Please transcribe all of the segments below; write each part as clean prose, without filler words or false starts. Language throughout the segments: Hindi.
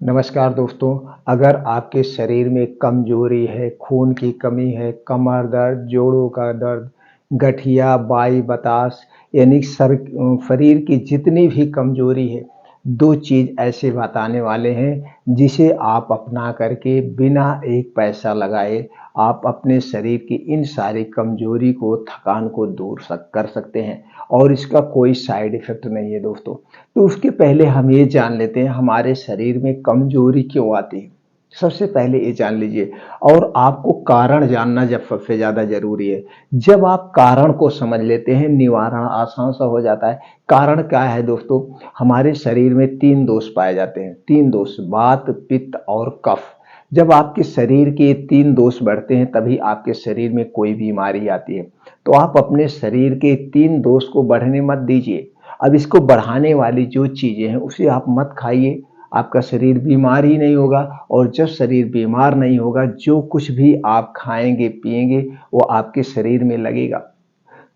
नमस्कार दोस्तों। अगर आपके शरीर में कमजोरी है, खून की कमी है, कमर दर्द, जोड़ों का दर्द, गठिया, बाई बतास यानी शरीर की जितनी भी कमजोरी है, दो चीज़ ऐसे बताने वाले हैं जिसे आप अपना करके बिना एक पैसा लगाए आप अपने शरीर की इन सारी कमजोरी को, थकान को दूर कर सकते हैं और इसका कोई साइड इफ़ेक्ट नहीं है दोस्तों। तो उसके पहले हम ये जान लेते हैं हमारे शरीर में कमजोरी क्यों आती है। सबसे पहले ये जान लीजिए और आपको कारण जानना जब सबसे ज़्यादा ज़रूरी है। जब आप कारण को समझ लेते हैं निवारण आसान सा हो जाता है। कारण क्या है दोस्तों? हमारे शरीर में 3 दोष पाए जाते हैं। 3 दोष वात, पित्त और कफ। जब आपके शरीर के 3 दोष बढ़ते हैं तभी आपके शरीर में कोई बीमारी आती है। तो आप अपने शरीर के 3 दोष को बढ़ने मत दीजिए। अब इसको बढ़ाने वाली जो चीज़ें हैं उसे आप मत खाइए, आपका शरीर बीमार ही नहीं होगा और जब शरीर बीमार नहीं होगा, जो कुछ भी आप खाएँगे, पिएँगे वो आपके शरीर में लगेगा।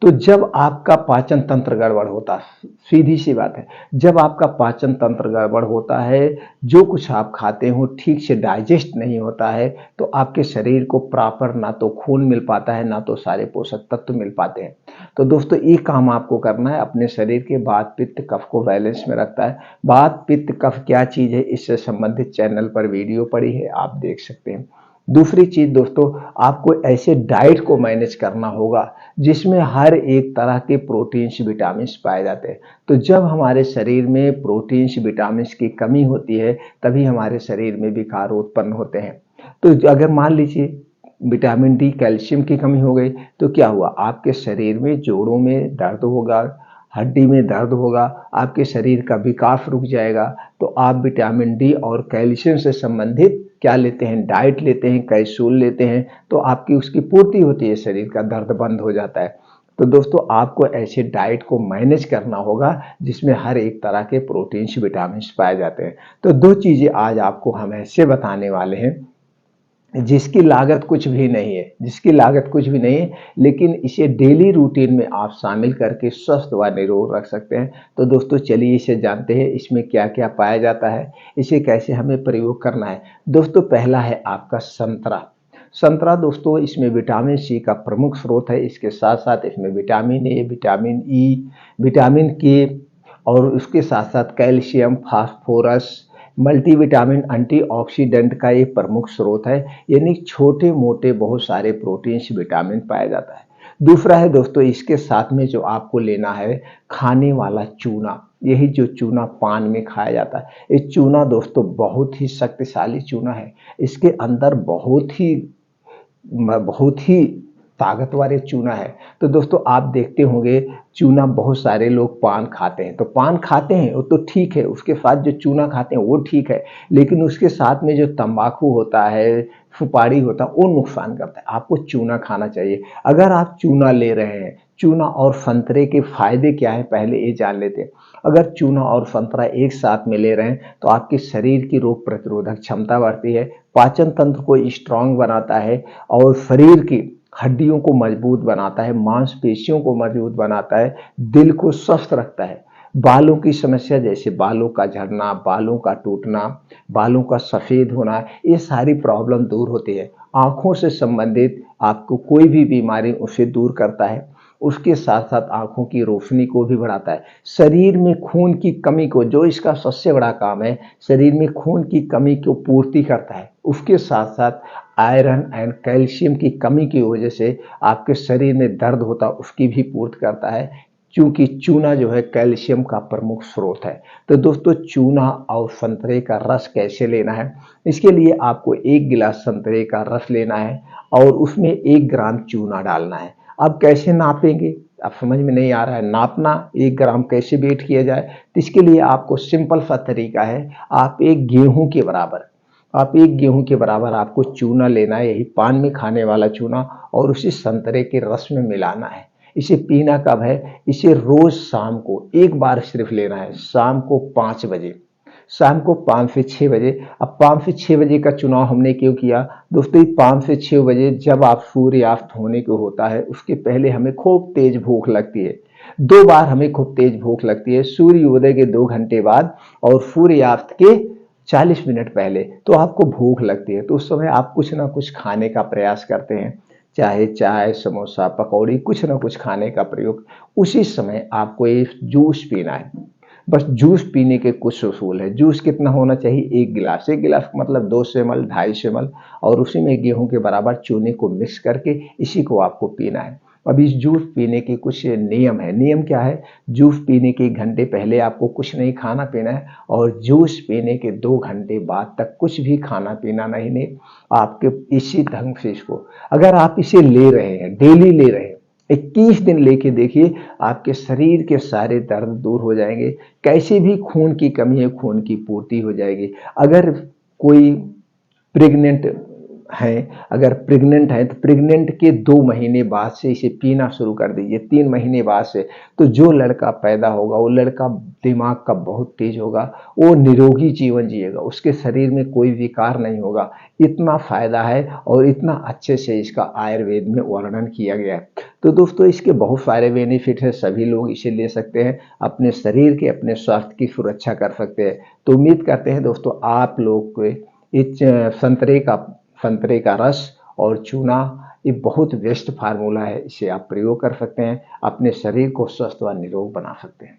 तो जब आपका पाचन तंत्र गड़बड़ होता है, सीधी सी बात है, जब आपका पाचन तंत्र गड़बड़ होता है, जो कुछ आप खाते हो ठीक से डाइजेस्ट नहीं होता है, तो आपके शरीर को प्रॉपर ना तो खून मिल पाता है, ना तो सारे पोषक तत्व मिल पाते हैं। तो दोस्तों ये काम आपको करना है, अपने शरीर के वात पित्त कफ को बैलेंस में रखता है। वात पित्त कफ क्या चीज़ है, इससे संबंधित चैनल पर वीडियो पड़ी है, आप देख सकते हैं। दूसरी चीज़ दोस्तों, आपको ऐसे डाइट को मैनेज करना होगा जिसमें हर एक तरह के प्रोटीन्स विटामिन्स पाए जाते हैं। तो जब हमारे शरीर में प्रोटीन्स विटामिन्स की कमी होती है तभी हमारे शरीर में विकार उत्पन्न होते हैं। तो अगर मान लीजिए विटामिन डी कैल्शियम की कमी हो गई तो क्या हुआ, आपके शरीर में जोड़ों में दर्द होगा, हड्डी में दर्द होगा, आपके शरीर का विकास रुक जाएगा। तो आप विटामिन डी और कैल्शियम से संबंधित क्या लेते हैं, डाइट लेते हैं, कैप्सूल लेते हैं, तो आपकी उसकी पूर्ति होती है, शरीर का दर्द बंद हो जाता है। तो दोस्तों आपको ऐसे डाइट को मैनेज करना होगा जिसमें हर एक तरह के प्रोटीन्स विटामिन्स पाए जाते हैं। तो दो चीज़ें आज आपको हम ऐसे बताने वाले हैं जिसकी लागत कुछ भी नहीं है, जिसकी लागत कुछ भी नहीं है, लेकिन इसे डेली रूटीन में आप शामिल करके स्वस्थ व निरोग रख सकते हैं। तो दोस्तों चलिए इसे जानते हैं, इसमें क्या क्या पाया जाता है, इसे कैसे हमें प्रयोग करना है। दोस्तों पहला है आपका संतरा। संतरा दोस्तों इसमें विटामिन सी का प्रमुख स्रोत है, इसके साथ साथ इसमें vitamin A, vitamin E, vitamin के और उसके साथ साथ कैल्शियम, फास्फोरस, मल्टीविटामिन, एंटीऑक्सीडेंट का एक प्रमुख स्रोत है। यानी छोटे मोटे बहुत सारे प्रोटीन्स विटामिन पाया जाता है। दूसरा है दोस्तों इसके साथ में जो आपको लेना है खाने वाला चूना। यही जो चूना पान में खाया जाता है, ये चूना दोस्तों बहुत ही शक्तिशाली चूना है। इसके अंदर बहुत ही ताकतवर एक चूना है। तो दोस्तों आप देखते होंगे चूना बहुत सारे लोग पान खाते हैं, तो पान खाते हैं वो तो ठीक है, उसके साथ जो चूना खाते हैं वो ठीक है, लेकिन उसके साथ में जो तंबाकू होता है, सुपारी होता है, वो नुकसान करता है। आपको चूना खाना चाहिए। अगर आप चूना ले रहे हैं, चूना और संतरे के फायदे क्या है पहले ये जान लेते हैं। अगर चूना और संतरा एक साथ में ले रहे हैं तो आपके शरीर की रोग प्रतिरोधक क्षमता बढ़ती है, पाचन तंत्र को स्ट्रांग बनाता है और शरीर की हड्डियों को मजबूत बनाता है, मांसपेशियों को मजबूत बनाता है, दिल को स्वस्थ रखता है। बालों की समस्या जैसे बालों का झड़ना, बालों का टूटना, बालों का सफ़ेद होना, ये सारी प्रॉब्लम दूर होती है। आँखों से संबंधित आपको कोई भी बीमारी उसे दूर करता है। उसके साथ साथ आँखों की रोशनी को भी बढ़ाता है। शरीर में खून की कमी को, जो इसका सबसे बड़ा काम है, शरीर में खून की कमी को पूर्ति करता है। उसके साथ साथ आयरन एंड कैल्शियम की कमी की वजह से आपके शरीर में दर्द होता है उसकी भी पूर्ति करता है, क्योंकि चूना जो है कैल्शियम का प्रमुख स्रोत है। तो दोस्तों चूना और संतरे का रस कैसे लेना है, इसके लिए आपको 1 गिलास संतरे का रस लेना है और उसमें 1 ग्राम चूना डालना है। अब कैसे नापेंगे, अब समझ में नहीं आ रहा है नापना 1 ग्राम कैसे वेट किया जाए, तो इसके लिए आपको सिंपल सा तरीका है। आप एक गेहूं के बराबर आप 1 गेहूं के बराबर आपको चूना लेना है, यही पान में खाने वाला चूना, और उसे संतरे के रस में मिलाना है। इसे पीना कब है, इसे रोज शाम को एक बार सिर्फ लेना है, शाम को 5 बजे, शाम को 5 से 6 बजे। अब 5 से 6 बजे का चुनाव हमने क्यों किया दोस्तों, 5 से 6 बजे जब आप सूर्यास्त होने को होता है उसके पहले हमें खूब तेज भूख लगती है। 2 बार हमें खूब तेज भूख लगती है, सूर्योदय के 2 घंटे बाद और सूर्यास्त के 40 मिनट पहले तो आपको भूख लगती है, तो उस समय आप कुछ ना कुछ खाने का प्रयास करते हैं, चाहे चाय, समोसा, पकौड़ी, कुछ ना कुछ खाने का प्रयोग। उसी समय आपको ये जूस पीना है। बस जूस पीने के कुछ उसूल है। जूस कितना होना चाहिए? 1 गिलास। 1 गिलास मतलब 2 सेमल, 2.5 सेमल, और उसी में गेहूं के बराबर चूने को मिक्स करके इसी को आपको पीना है। अब इस जूस पीने के कुछ नियम है। नियम क्या है? जूस पीने के 1 घंटे पहले आपको कुछ नहीं खाना पीना है, और जूस पीने के 2 घंटे बाद तक कुछ भी खाना पीना नहीं। आपके इसी ढंग से इसको, अगर आप इसे ले रहे हैं, डेली ले रहे हैं, 21 दिन लेके देखिए, आपके शरीर के सारे दर्द दूर हो जाएंगे। कैसी भी खून की कमी है, खून की पूर्ति हो जाएगी। अगर कोई प्रेग्नेंट हैं, अगर प्रेग्नेंट हैं तो प्रेग्नेंट के 2 महीने बाद से इसे पीना शुरू कर दीजिए। 3 महीने बाद से तो जो लड़का पैदा होगा वो लड़का दिमाग का बहुत तेज होगा, वो निरोगी जीवन जिएगा, उसके शरीर में कोई विकार नहीं होगा। इतना फायदा है और इतना अच्छे से इसका आयुर्वेद में वर्णन किया गया है। तो दोस्तों इसके बहुत सारे बेनिफिट है, सभी लोग इसे ले सकते हैं, अपने शरीर के, अपने स्वास्थ्य की सुरक्षा कर सकते हैं। तो उम्मीद करते हैं दोस्तों आप लोग को इस संतरे का रस और चूना ये बहुत बेस्ट फार्मूला है, इसे आप प्रयोग कर सकते हैं, अपने शरीर को स्वस्थ व निरोग बना सकते हैं।